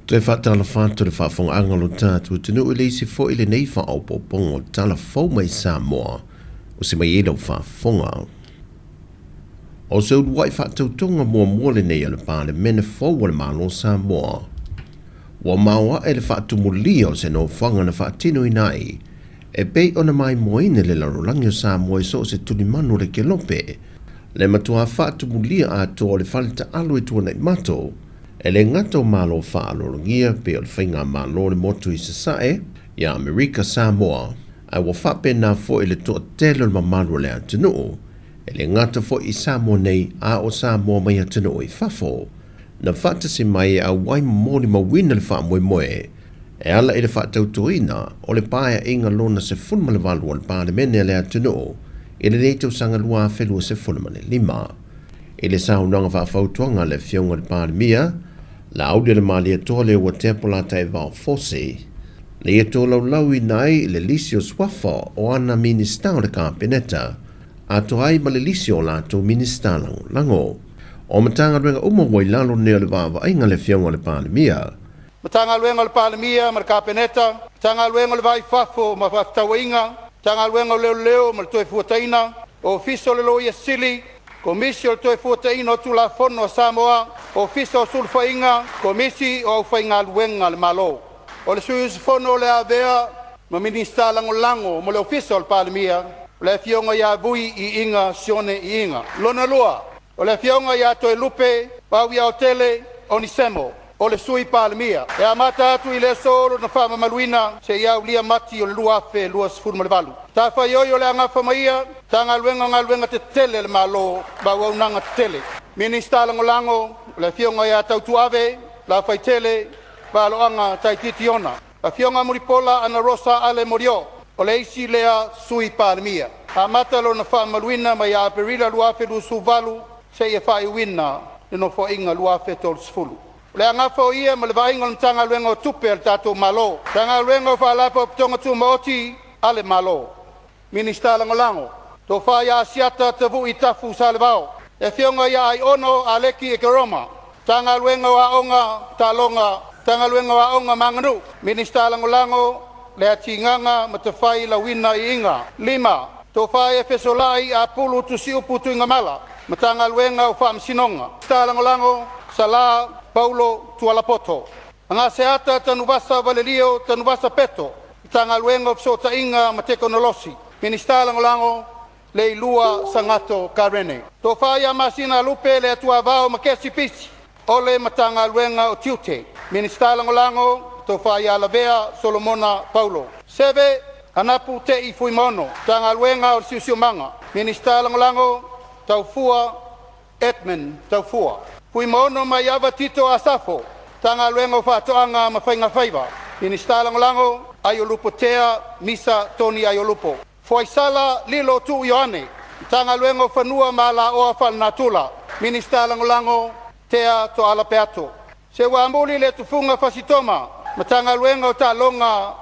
Te whatala whātu le whawhonga angalo tātua tunu u leisi fo ile nei whaopopongo tala fau mai Sāmoa o se mai ilo whawhonga. O se uru wai whatautonga mua mole nei ala pāle mene fau wale malo Sāmoa. Wa maua e le whaatumulia o se no whanga na whaatino inai e bei ona mai moine le larolangi o Sāmoa so se tulimanu le kelope le matua whaatumulia a toa le whalita alu e tuana i mato e le ngato malo whaalolongia pe o le whainga malo le motu i se sae ia Amerika Samoa ai wa whape nā fo e le toa telo le mamalu le atunu e le ngato fo i Samoa nei a o Samoa mai atunu i whafo na whatasi mai a wai mōni mawina le wha moe moe e ala e le whaatautuina o le paia inga lona se funma le walu o le pāle mene le atunu e le neitau sanga lua whelua se funma le lima e le saunanga whaafautuanga le fionga le pāle mia la audia le malia tole o tempola tai vau fosse le eto lau nai le lisio swafa o ana minister o le kabineta ato ai ma le lisio la to minister lango o matanga renga umo wai lalo ne le vava inga le fionga le pandemia matanga luenga le pandemia ma le kabineta matanga luenga le vai fafo ma fatawainga matanga luenga leo ma le toe fuataina o fiso le lo ia sili Komisi o toi fuataina o tula fono Samoa, ofisa o sulfainga, komisi o whainga luenga le malo. O le suius fono le avea, ma minista lango mo le ofisa o le palemia, le fionga ia vui i inga, sione i inga. Lona lua, o le fionga ia toi lupe, pau ia o tele, o nisemo, o le sui palemia. E a mata atu i le soro na whama maluina, se ia ulia mati o le luafe, lua sifuru le valu. Ta whaioi o le angafa maia, tanga luenga te tele le malo, ba waunanga te tele. Minista lango, le fionga ia tautu ave, la whai tele, ba loanga tai titiona. La fionga muripola ana rosa ale morio, o le isi lea sui palemia. A mata lo na wha maluina, mai a perila luafe du suvalu, se ia whai wina, le no fo inga luafe tol sfulu. Le angafa o ia, ma le vainga o tanga luenga o tupe al tato malo. Tanga luenga o whalapa o pitonga tu maoti, ale malo. Minista lango. To whaia asiata te vu i tafu sa le vau. E fionga ia ai ono a leki e keroma. Tanga luenga wa onga talonga. Tanga luenga wa onga manganu. Minista lango le atinganga ma te whai la wina i inga. 5. To whaia fesolai a pulu tu si upu tu inga mala. Ma tanga luenga o wha msinonga. Minista lango sala Paulo tualapoto. Anga seata tanuvasa valelio tanuvasa peto. Tanga luenga o psota inga ma teknolosi. Minista lango le lua sangato karene. To whaia masina lupe le atua vau makesi pisi. Ole matanga luenga o tiute. Minista lango to whaia lavea Solomona Paulo. 7. Anapu te i fuimono. Tanga luenga o siusio manga. Minista lango tau fua Edmund tau fua. Fuimono mai ava tito asafo. Tanga luenga o whatoanga ma whainga whaiva. Minista lango ayolupo tea misa Tony ayolupo. Foaisala lilo tu Ioane, tanga luengo whanua ma la oa whanatula, minista lango tea to ala peato. Se wambuli le tufunga fasitoma, matanga luengo ta longa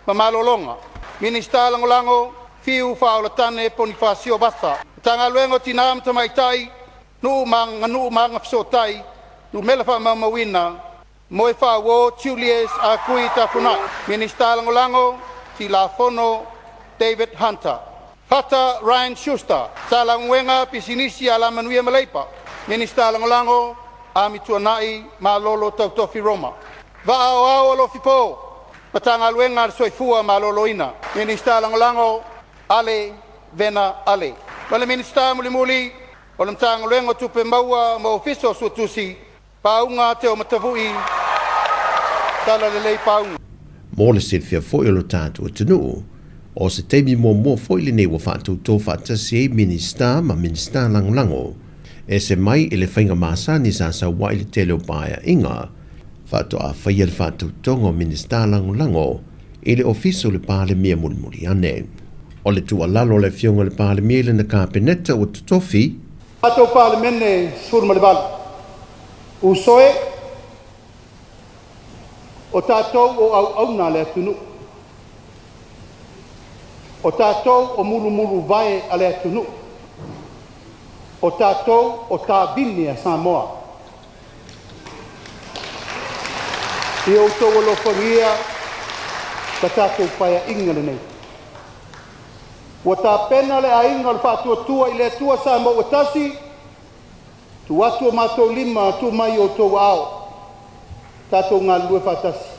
ma malolonga. Minista lango fiu whaolatane Bonifacio Basa. Tanga luengo tinam tamaitai, nu manga fsotai, nu melefa mamawina, moe whawo Julius a kui tafuna. Minista lango ti la fono David Hunter. Fata Ryan Schuster. Tala ngwenga pisinisi ala manuia maleipa. Minista lango amituanai malolo tautofi Roma. Va'ao lo fipo. Matanga luenga soifua malolo ina. Minista lango ale vena ale. Wale minista mulimuli. Wale mtanga luenga tupe maua ma ofiso sutusi. Paunga te o matavui. Tala lelei paunga. Mole silfia foi lo tātua tunu. O se teimi mo foi le nei wa fatu to fatasi minista ma minista lango e se mai ele whainga masani sa wai le tele o paia inga fatu a whaia le fatu tongo minista lango ele ofiso le pale mia muri ane o le tua lalo le fionga le pale mia le na kabineta o tutofi fatu pale mene surma le val usoe o tātou o au na le tunu o tātou o mulu vai ale atunu. O tātou o tā bini a Samoa. I o tau alo whangia, ka tātou paia inga nei. Wa tā pena le a inga le whātua tua I le tua Sāmoa tasi, tu atua mātou lima tu mai o tau ao, tātou ngā lue whātasi.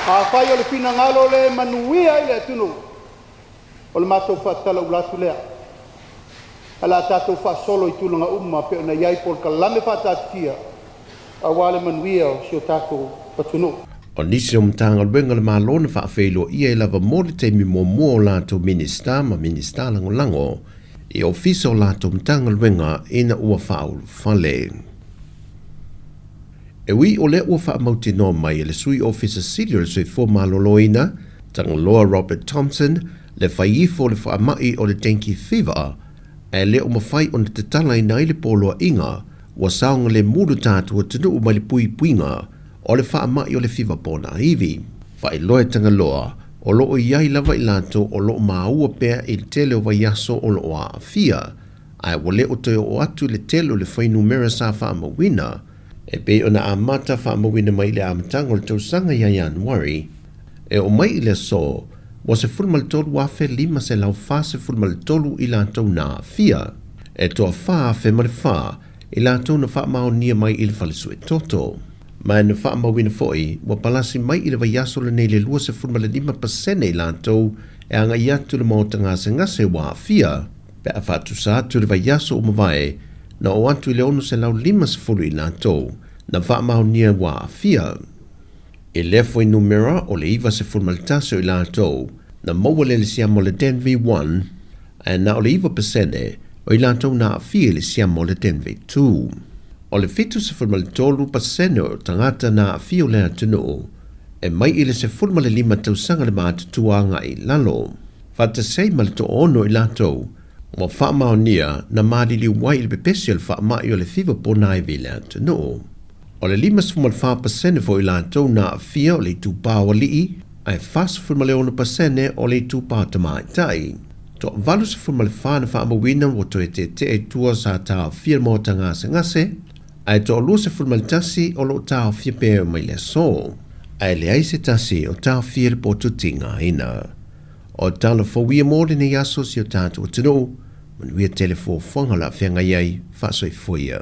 A whai o le pina ngalo le manuia I le tunu, o le mātou whātala ulatu lea. Ala tātou whasolo I tūlanga umma pe ona iai pol ka lame whātātia, a wale manuia o sio tātou patunu. O nisi o mtanga luenga le malona whaafeilo ia lava mōle te mi mō lātou minista ma minista lango I ofisa o lātou mtanga luenga ina ua whaulu whale. E wi o le ua whaamauti no mai le sui ofisa sili o le sui fō maloloina, tanga loa Robert Thompson, le whaifo le whaamai o le dengue fever, e le o mawhai o na te tala I nai le poloa inga, wa saunga le mudu tātua tunu o mai le pui puinga, o le whaamai o le fever pōna hivi. Whai loe tanga loa, o loo iai lava I lato o loo maua pēr I le tele o vaiaso o loo a fia, ai wale o te o atu le tele o le whainumera sa whaamawina, e pe ona amata whaamawina mai le amatanga o le tausanga ia Januari, e o mai I le so, wa se fulmal tolu wafe lima se lau wha se fulmal tolu I lato na fia, e toa wha fe mare wha, I lato na wha mao nia mai I le whalisue toto. Mai na wha mawina foi, wa palasi mai I le vaiaso le nei le lua se fulma le 5% I lato, e anga I atu le mauta ngase ngase wa fia, pe a whatu sa atu le vaiaso o mawai, na o atu I le ono se lau 5% I lato, na wha mao nia wa fia. E le foi numera o le iwa se fulma le taso I lato, na maua le siamo le 10v1, e na o le iwa pesene, o I lato na fia le siamo le 10v2. O le fitu se fulma le tolu pasene o tangata na fio le atunu, e mai I le se fulma le 5 tausanga le mātutuanga I lalo. Fata sei ma le to ono I lato, mo wha maonia na maadili wai I le pepesi o le wha mai o le fiva pōna I le atunu. O le 5% fo I lato na fia o le tūpā o lii, ai fas fulma le 1% o le tūpā tamai tai. To valu se fulma le wha na wha amawina o to e te tua sa tā fia mo tangase ngase, ai to lu se fulma le tasi o lo tau fia pēr mai le so. Ai le ai se tasi o tau fia le potutinga ina. O tala fawia mōre ne yaso si o tātou tino, manuia telefo whangala whianga iai, whasoi fuia.